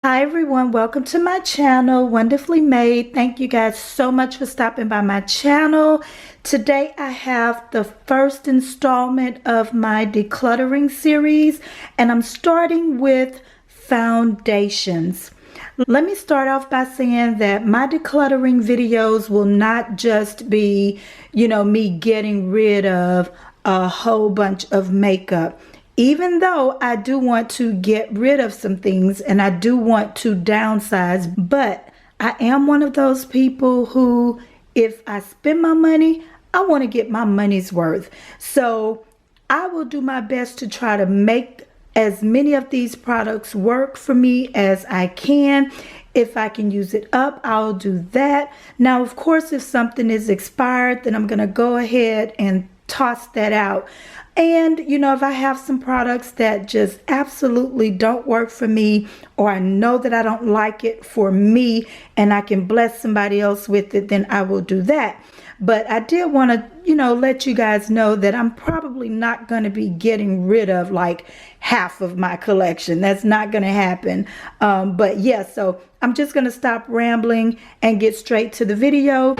Hi everyone, welcome to my channel, Wonderfully Made. Thank you guys so much for stopping by my channel. Today I have the first installment of my decluttering series, and I'm starting with foundations. Let me start off by saying that my decluttering videos will not just be, me getting rid of a whole bunch of makeup. Even though I do want to get rid of some things and I do want to downsize, but I am one of those people who, if I spend my money, I want to get my money's worth. So I will do my best to try to make as many of these products work for me as I can. If I can use it up, I'll do that. Now, of course, if something is expired, then I'm going to go ahead and toss that out. And, if I have some products that just absolutely don't work for me, or I know that I don't like it for me and I can bless somebody else with it, then I will do that. But I did want to, let you guys know that I'm probably not going to be getting rid of like half of my collection. That's not going to happen. But yeah, so I'm just going to stop rambling and get straight to the video.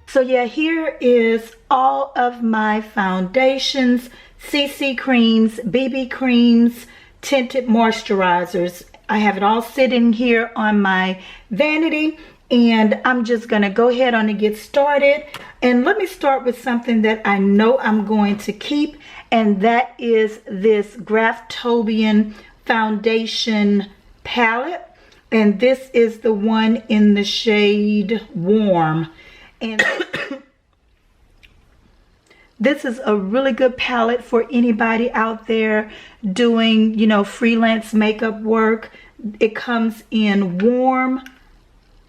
So yeah, here is all of my foundations, CC creams, BB creams, tinted moisturizers. I have it all sitting here on my vanity, and I'm just going to go ahead on and get started. And let me start with something that I know I'm going to keep, and that is this Graftobian foundation palette. And this is the one in the shade Warm. And this is a really good palette for anybody out there doing, freelance makeup work. It comes in warm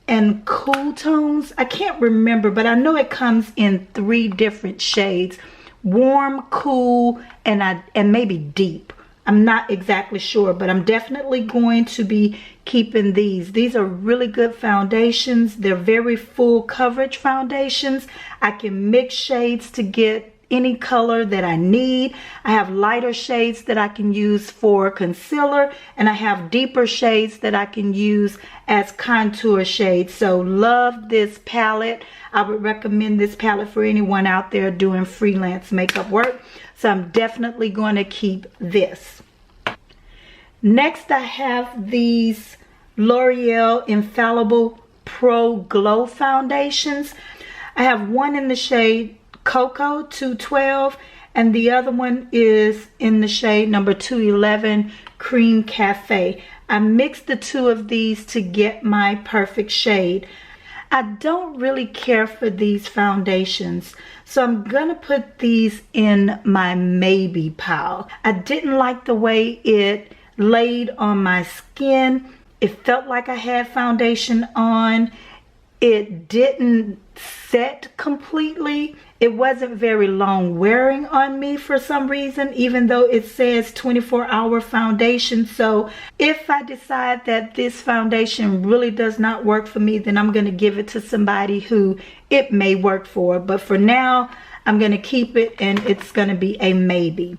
and cool tones. I can't remember, but I know it comes in 3 different shades. Warm, cool, and maybe deep. I'm not exactly sure, but I'm definitely going to be keeping these. These are really good foundations. They're very full coverage foundations. I can mix shades to get any color that I need. I have lighter shades that I can use for concealer, and I have deeper shades that I can use as contour shades. So love this palette. I would recommend this palette for anyone out there doing freelance makeup work. So I'm definitely going to keep this. Next, I have these L'Oreal Infallible Pro Glow foundations. I have one in the shade Cocoa 212, and the other one is in the shade number 211 Cream Cafe. I mixed the 2 of these to get my perfect shade. I don't really care for these foundations, so I'm gonna put these in my maybe pile. I didn't like the way it laid on my skin. It felt like I had foundation on. It didn't set completely. It wasn't very long wearing on me for some reason, even though it says 24-hour foundation. So if I decide that this foundation really does not work for me, then I'm going to give it to somebody who it may work for. But for now, I'm going to keep it, and it's going to be a maybe.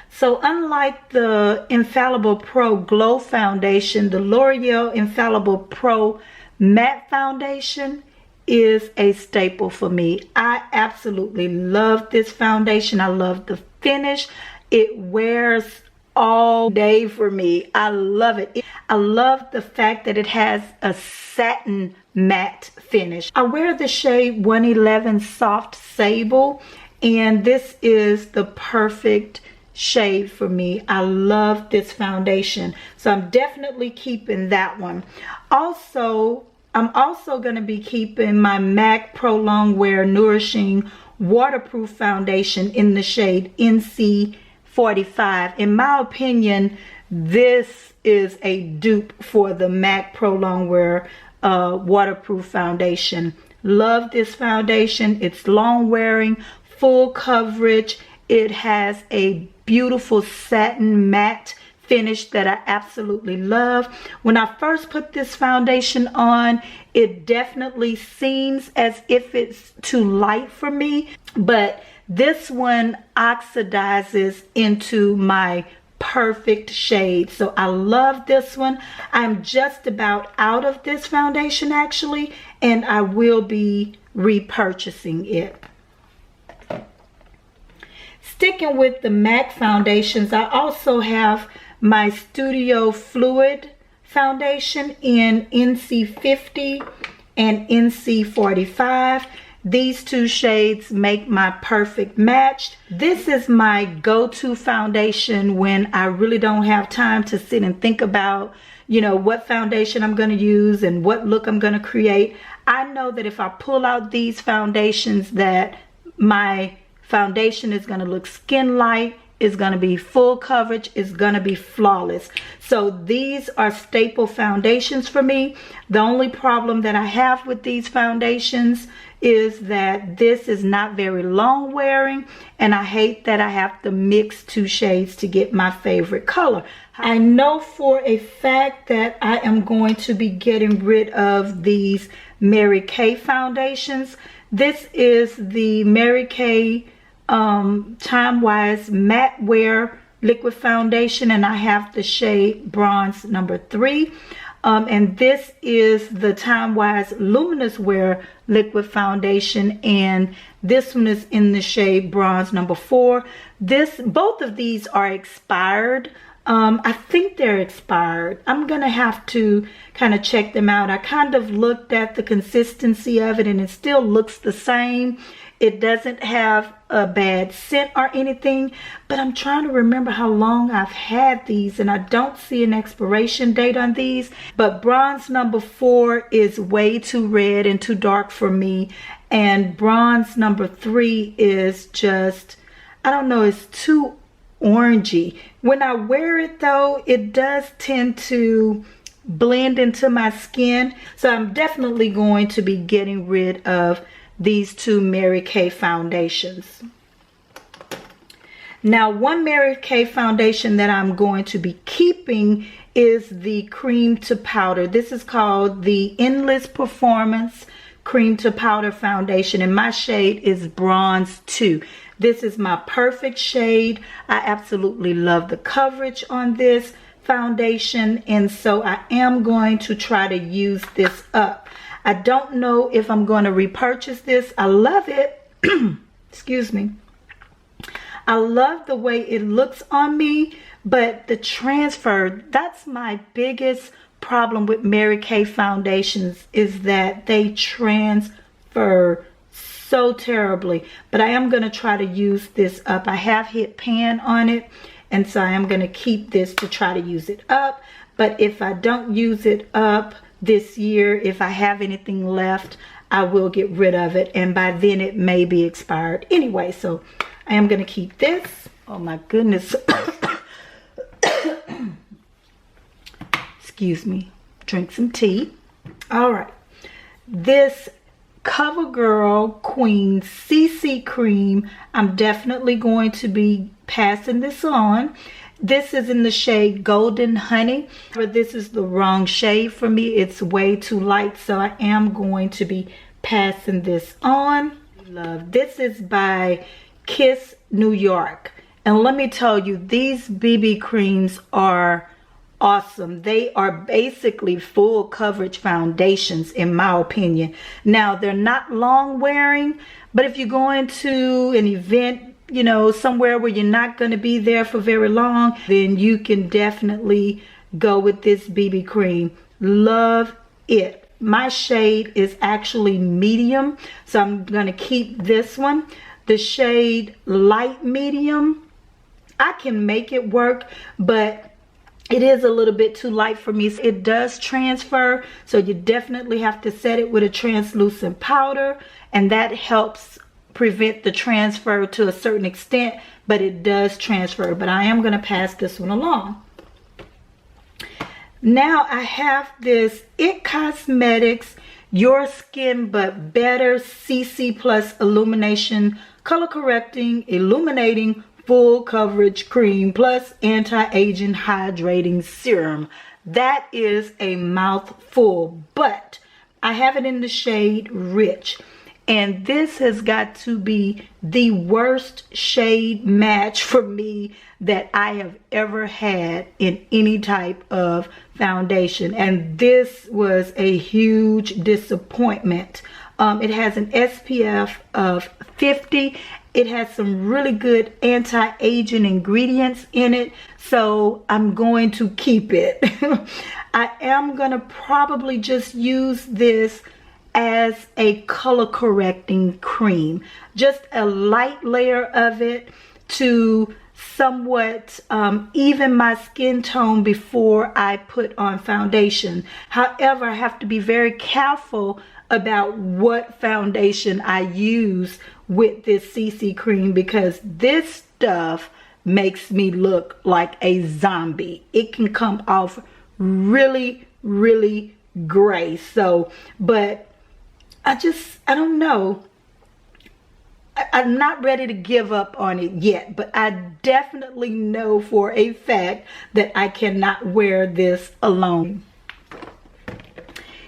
So unlike the Infallible Pro Glow Foundation, the L'Oreal Infallible Pro Matte Foundation is a staple for me. I absolutely love this foundation. I love the finish. It wears all day for me. I love it. I love the fact that it has a satin matte finish. I wear the shade 111 Soft Sable, and this is the perfect shade for me. I love this foundation, so I'm definitely keeping that one. Also, I'm also going to be keeping my MAC Pro Longwear Nourishing Waterproof Foundation in the shade NC45. In my opinion, this is a dupe for the MAC Pro Longwear Waterproof Foundation. Love this foundation. It's long wearing, full coverage. It has a beautiful satin matte finish that I absolutely love. When I first put this foundation on, it definitely seems as if it's too light for me, but this one oxidizes into my perfect shade. So I love this one. I'm just about out of this foundation actually, and I will be repurchasing it. Sticking with the MAC foundations, I also have my Studio Fluid foundation in NC50 and NC45. These two shades make my perfect match. This is my go-to foundation when I really don't have time to sit and think about, you know, what foundation I'm going to use and what look I'm going to create. I know that if I pull out these foundations, that my foundation is going to look skin light, is going to be full coverage, is going to be flawless. So these are staple foundations for me. The only problem that I have with these foundations is that this is not very long wearing, and I hate that I have to mix two shades to get my favorite color. I know for a fact that I am going to be getting rid of these Mary Kay foundations. This is the Mary Kay Time Wise Matte Wear Liquid Foundation, and I have the shade Bronze number 3. And this is the Time Wise Luminous Wear Liquid Foundation, and this one is in the shade Bronze number 4. Both of these are expired. I think they're expired. I'm gonna have to kind of check them out. I kind of looked at the consistency of it, and it still looks the same. It doesn't have a bad scent or anything, but I'm trying to remember how long I've had these, and I don't see an expiration date on these. But Bronze number 4 is way too red and too dark for me, and Bronze number 3 is just, I don't know, it's too orangey. When I wear it though, it does tend to blend into my skin, so I'm definitely going to be getting rid of these two Mary Kay foundations. Now, one Mary Kay foundation that I'm going to be keeping is the cream to powder. This is called the Endless Performance Cream to Powder Foundation, and my shade is Bronze 2. This is my perfect shade. I absolutely love the coverage on this foundation, and so I am going to try to use this up. I don't know if I'm going to repurchase this. I love it. Excuse me. I love the way it looks on me, but the transfer, that's my biggest problem with Mary Kay foundations, is that they transfer so terribly. But I am going to try to use this up. I have hit pan on it, and so I am going to keep this to try to use it up. But if I don't use it up this year, if I have anything left, I will get rid of it, and by then it may be expired anyway. So I am going to keep this. Oh my goodness. Excuse me. Drink some tea. All right. This CoverGirl Queen CC cream, I'm definitely going to be passing this on. This is in the shade Golden Honey, but this is the wrong shade for me. It's way too light, so I am going to be passing this on. Love. This is by Kiss New York, and let me tell you, these BB creams are awesome. They are basically full coverage foundations in my opinion. Now, they're not long wearing, but if you're going to an event, you know, somewhere where you're not going to be there for very long, then you can definitely go with this BB cream. Love it. My shade is actually medium, so I'm going to keep this one. The shade light medium, I can make it work, but it is a little bit too light for me. It does transfer, so you definitely have to set it with a translucent powder, and that helps prevent the transfer to a certain extent, but it does transfer. But I am going to pass this one along. Now I have this IT Cosmetics Your Skin But Better CC Plus Illumination Color Correcting Illuminating Full Coverage Cream Plus Anti-Aging Hydrating Serum. That is a mouthful, but I have it in the shade Rich. And this has got to be the worst shade match for me that I have ever had in any type of foundation. And this was a huge disappointment. It has an SPF of 50. It has some really good anti-aging ingredients in it. So I'm going to keep it. I am going to probably just use this as a color correcting cream, just a light layer of it to somewhat even my skin tone before I put on foundation. However, I have to be very careful about what foundation I use with this CC cream, because this stuff makes me look like a zombie. It can come off really, really gray. So, but I don't know. I'm not ready to give up on it yet, but I definitely know for a fact that I cannot wear this alone.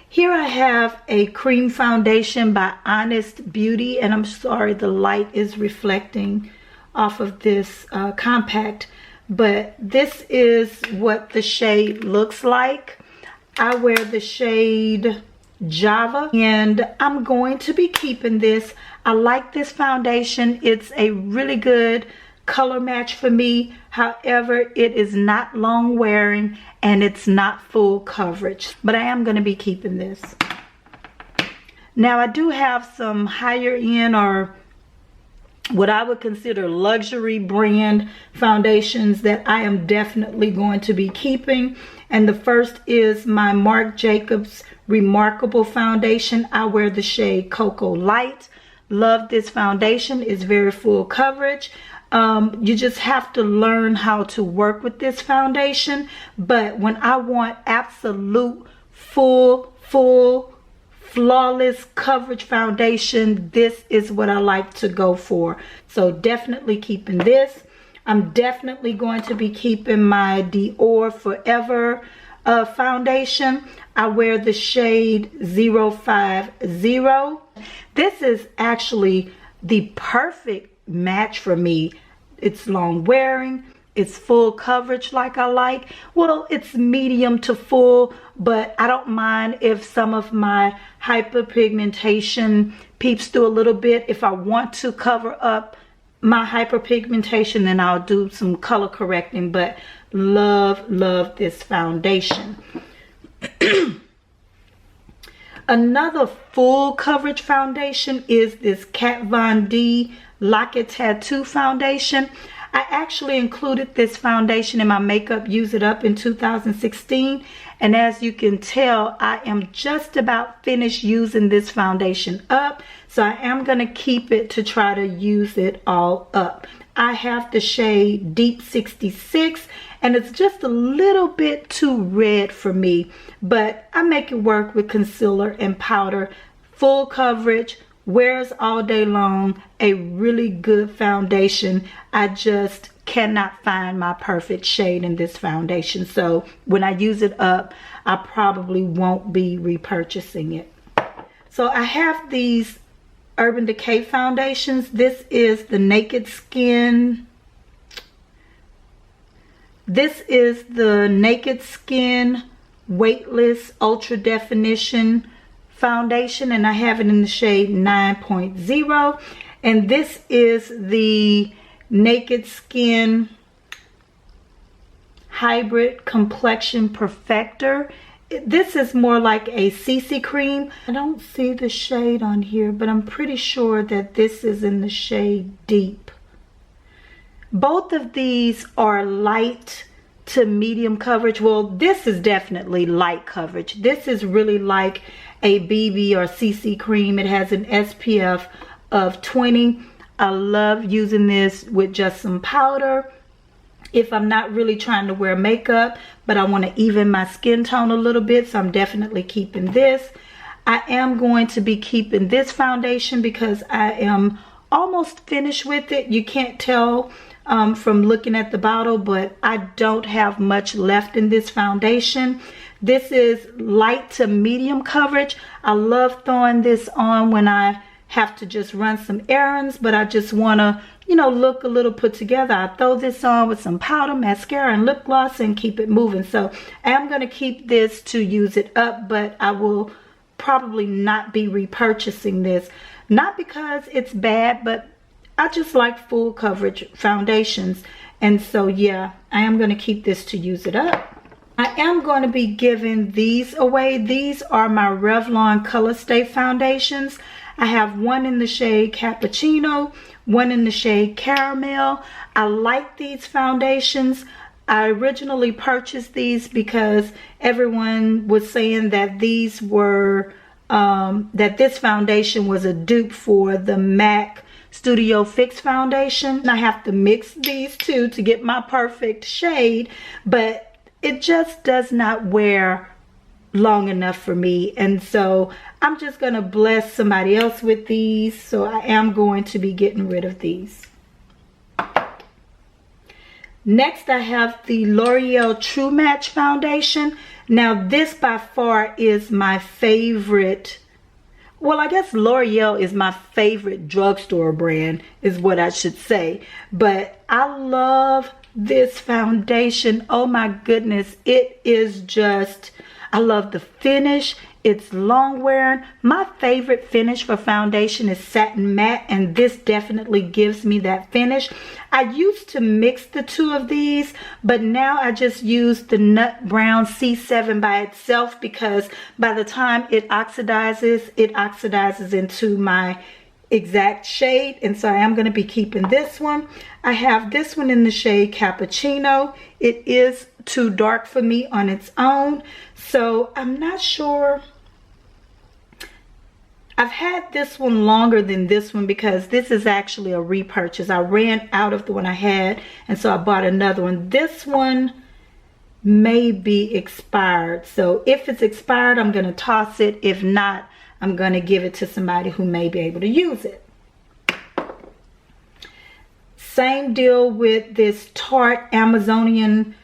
Here I have a cream foundation by Honest Beauty, and I'm sorry the light is reflecting off of this compact, but this is what the shade looks like. I wear the shade Java, and I'm going to be keeping this. I like this foundation. It's a really good color match for me. However, it is not long wearing and it's not full coverage, but I am going to be keeping this. Now I do have some higher end, or what I would consider luxury brand foundations that I am definitely going to be keeping. And the first is my Marc Jacobs Remarkable Foundation. I wear the shade Cocoa Light. Love this foundation. It's very full coverage. You just have to learn how to work with this foundation. But when I want absolute full flawless coverage foundation, this is what I like to go for. So definitely keeping this. I'm definitely going to be keeping my Dior Forever foundation. I wear the shade 050. This is actually the perfect match for me. It's long wearing, it's full coverage like I like. Well, it's medium to full, but I don't mind if some of my hyperpigmentation peeps through a little bit. If I want to cover up my hyperpigmentation, then I'll do some color correcting. But love this foundation. Another full coverage foundation is this Kat Von D Lock It Tattoo foundation. I actually included this foundation in my makeup Use It Up in 2016, and as you can tell, I am just about finished using this foundation up, so I am going to keep it to try to use it all up. I have the shade Deep 66, and it's just a little bit too red for me, but I make it work with concealer and powder. Full coverage, wears all day long, a really good foundation. I just cannot find my perfect shade in this foundation, so when I use it up, I probably won't be repurchasing it. So I have these Urban Decay foundations. This is the Naked Skin. This is the Naked Skin Weightless Ultra Definition foundation, and I have it in the shade 9.0. And this is the Naked Skin Hybrid Complexion Perfector. This is more like a CC cream. I don't see the shade on here, but I'm pretty sure that this is in the shade Deep. Both of these are light to medium coverage. Well, this is definitely light coverage. This is really like a BB or CC cream. It has an SPF of 20. I love using this with just some powder if I'm not really trying to wear makeup, but I want to even my skin tone a little bit, so I'm definitely keeping this. I am going to be keeping this foundation because I am almost finished with it. You can't tell from looking at the bottle, but I don't have much left in this foundation. This is light to medium coverage. I love throwing this on when I have to just run some errands, but I just want to, you know, look a little put together. I throw this on with some powder, mascara, and lip gloss and keep it moving. So I am going to keep this to use it up, but I will probably not be repurchasing this. Not because it's bad, but I just like full coverage foundations. And so yeah, I am going to keep this to use it up. I am going to be giving these away. These are my Revlon Color Stay foundations. I have one in the shade Cappuccino, one in the shade Caramel. I like these foundations. I originally purchased these because everyone was saying that these were, that this foundation was a dupe for the MAC Studio Fix foundation. I have to mix these two to get my perfect shade, but it just does not wear long enough for me. And so I'm just going to bless somebody else with these. So I am going to be getting rid of these. Next, I have the L'Oreal True Match foundation. Now this by far is my favorite. Well, I guess L'Oreal is my favorite drugstore brand is what I should say. But I love this foundation. Oh my goodness, it is just, I love the finish. It's long wearing. My favorite finish for foundation is satin matte, and this definitely gives me that finish. I used to mix the two of these, but now I just use the Nut Brown C7 by itself, because by the time it oxidizes into my exact shade. And so I am going to be keeping this one. I have this one in the shade Cappuccino. It is too dark for me on its own, so I'm not sure. I've had this one longer than this one because this is actually a repurchase. I ran out of the one I had, and so I bought another one. This one may be expired, so if it's expired, I'm going to toss it. If not, I'm going to give it to somebody who may be able to use it. Same deal with this Tarte Amazonian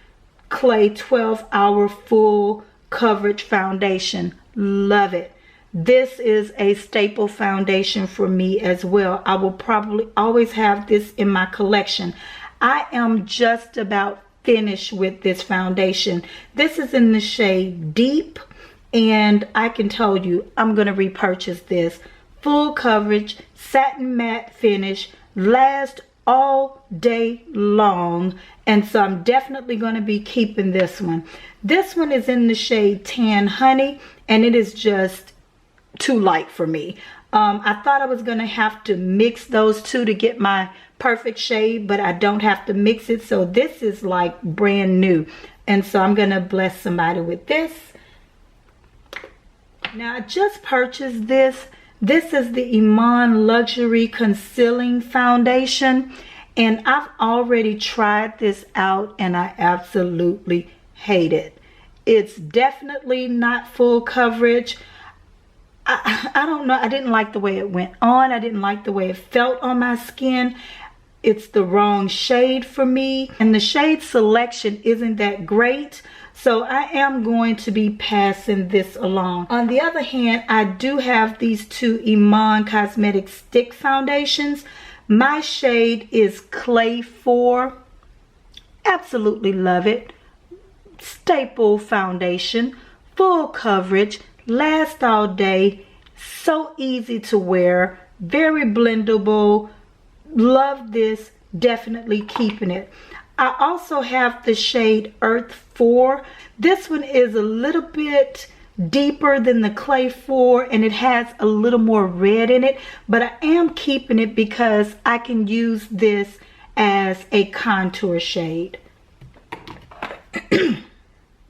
Clay 12-Hour Full Coverage Foundation. Love it. This is a staple foundation for me as well. I will probably always have this in my collection. I am just about finished with this foundation. This is in the shade Deep, and I can tell you I'm going to repurchase this. Full coverage, satin matte finish, lasts all day long, and so I'm definitely going to be keeping this one. This one is in the shade Tan Honey, and it is just too light for me. I thought I was going to have to mix those two to get my perfect shade, but I don't have to mix it, so this is like brand new. And so I'm going to bless somebody with this. Now I just purchased this. This is the Iman Luxury Concealing Foundation, and I've already tried this out and I absolutely hate it. It's definitely not full coverage. I don't know. I didn't like the way it went on. I didn't like the way it felt on my skin. It's the wrong shade for me, and the shade selection isn't that great. So I am going to be passing this along. On the other hand, I do have these two Iman Cosmetics stick foundations. My shade is Clay 4. Absolutely love it. Staple foundation, full coverage, lasts all day, so easy to wear, very blendable. Love this, definitely keeping it. I also have the shade Earth 4. This one is a little bit deeper than the Clay 4, and it has a little more red in it, but I am keeping it because I can use this as a contour shade.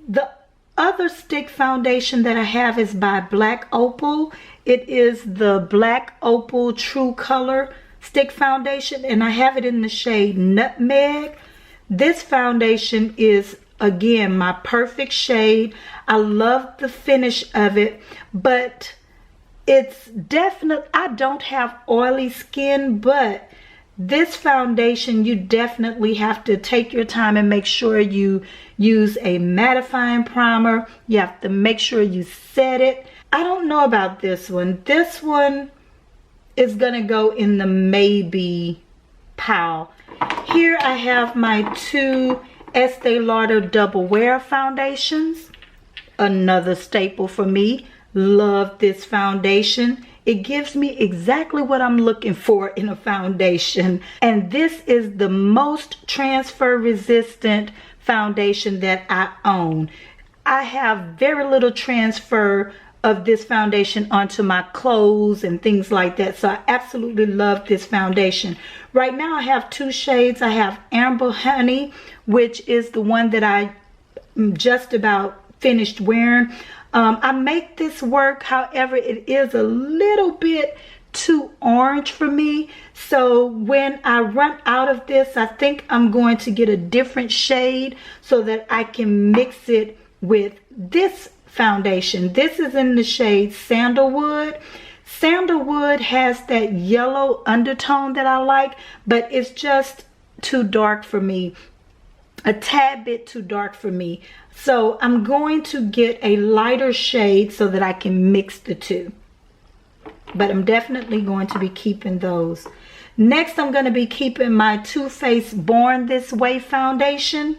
The other stick foundation that I have is by Black Opal. It is the Black Opal True Color stick foundation, and I have it in the shade Nutmeg. This foundation is, again, my perfect shade. I love the finish of it, but it's definitely, I don't have oily skin, but this foundation, you definitely have to take your time and make sure you use a mattifying primer. You have to make sure you set it. I don't know about this one. This one is gonna go in the maybe pile. Here I have my two Estee Lauder Double Wear foundations. Another staple for me. Love this foundation. It gives me exactly what I'm looking for in a foundation. And this is the most transfer resistant foundation that I own. I have very little transfer of this foundation onto my clothes and things like that. So I absolutely love this foundation. Right now I have two shades. I have Amber Honey, which is the one that I just about finished wearing. I make this work, however, it is a little bit too orange for me. So when I run out of this, I think I'm going to get a different shade so that I can mix it with this foundation. This is in the shade Sandalwood. Sandalwood has that yellow undertone that I like, but it's just too dark for me. A tad bit too dark for me. So I'm going to get a lighter shade so that I can mix the two. But I'm definitely going to be keeping those. Next, I'm going to be keeping my Too Faced Born This Way foundation.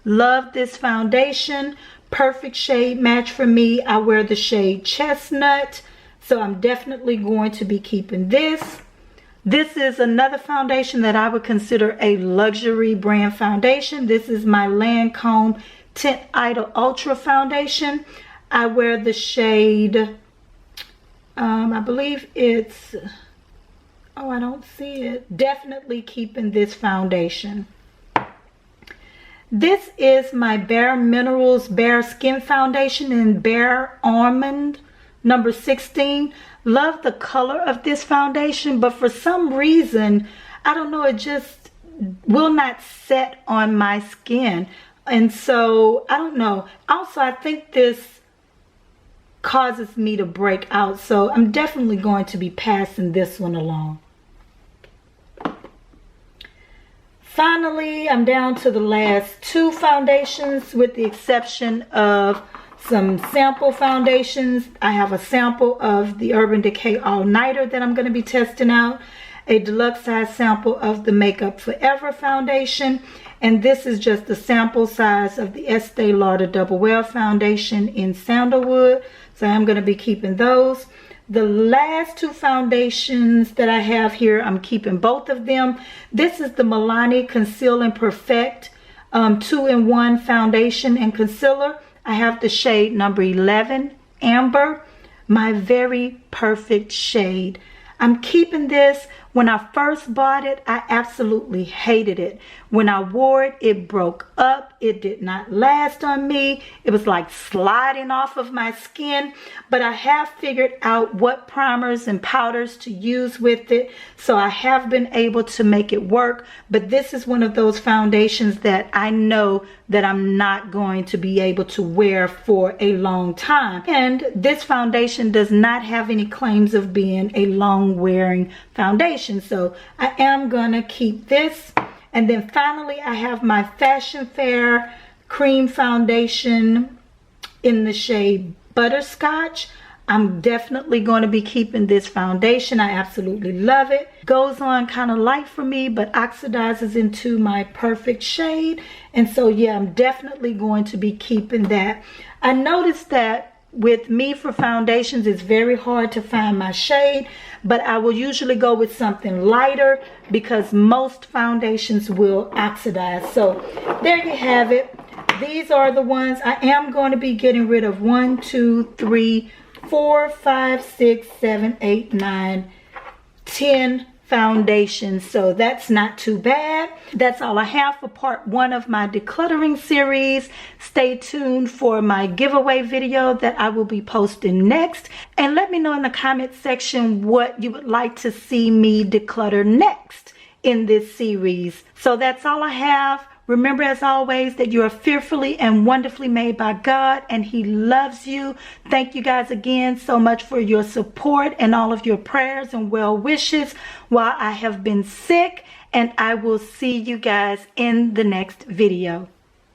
Love this foundation. Perfect shade match for me. I wear the shade Chestnut. So I'm definitely going to be keeping this. This is another foundation that I would consider a luxury brand foundation. This is my Lancome Tint Idol Ultra foundation. I wear the shade, I believe it's, oh, I don't see it. Definitely keeping this foundation. This is my Bare Minerals Bare Skin Foundation in Bare Almond, number 16. Love the color of this foundation, but for some reason, I don't know, it just will not set on my skin. And so, I don't know. Also, I think this causes me to break out. So, I'm definitely going to be passing this one along. Finally, I'm down to the last two foundations with the exception of some sample foundations. I have a sample of the Urban Decay All Nighter that I'm going to be testing out. A deluxe size sample of the Makeup Forever foundation. And this is just the sample size of the Estee Lauder Double Wear foundation in Sandalwood. So I'm going to be keeping those. The last two foundations that I have here, I'm keeping both of them. This is the Milani Conceal and Perfect 2-in-1 foundation and concealer. I have the shade number 11, Amber, my very perfect shade. I'm keeping this. When I first bought it, I absolutely hated it. When I wore it, it broke up. It did not last on me. It was like sliding off of my skin. But I have figured out what primers and powders to use with it. So I have been able to make it work. But this is one of those foundations that I know that I'm not going to be able to wear for a long time. And this foundation does not have any claims of being a long wearing foundation. So I am gonna keep this. And then finally I have my Fashion Fair cream foundation in the shade Butterscotch. I'm definitely going to be keeping this foundation. I absolutely love it. Goes on kind of light for me, but oxidizes into my perfect shade. And so yeah, I'm definitely going to be keeping that. I noticed that with me for foundations, it's very hard to find my shade, but I will usually go with something lighter because most foundations will oxidize. So there you have it. These are the ones I am going to be getting rid of. 1, 2, 3, 4, 5, 6, 7, 8, 9, 10 foundations. So that's not too bad. That's all I have for part 1 of my decluttering series. Stay tuned for my giveaway video that I will be posting next. And let me know in the comment section what you would like to see me declutter next in this series. So that's all I have. Remember, as always, that you are fearfully and wonderfully made by God, and He loves you. Thank you guys again so much for your support and all of your prayers and well wishes while I have been sick, and I will see you guys in the next video.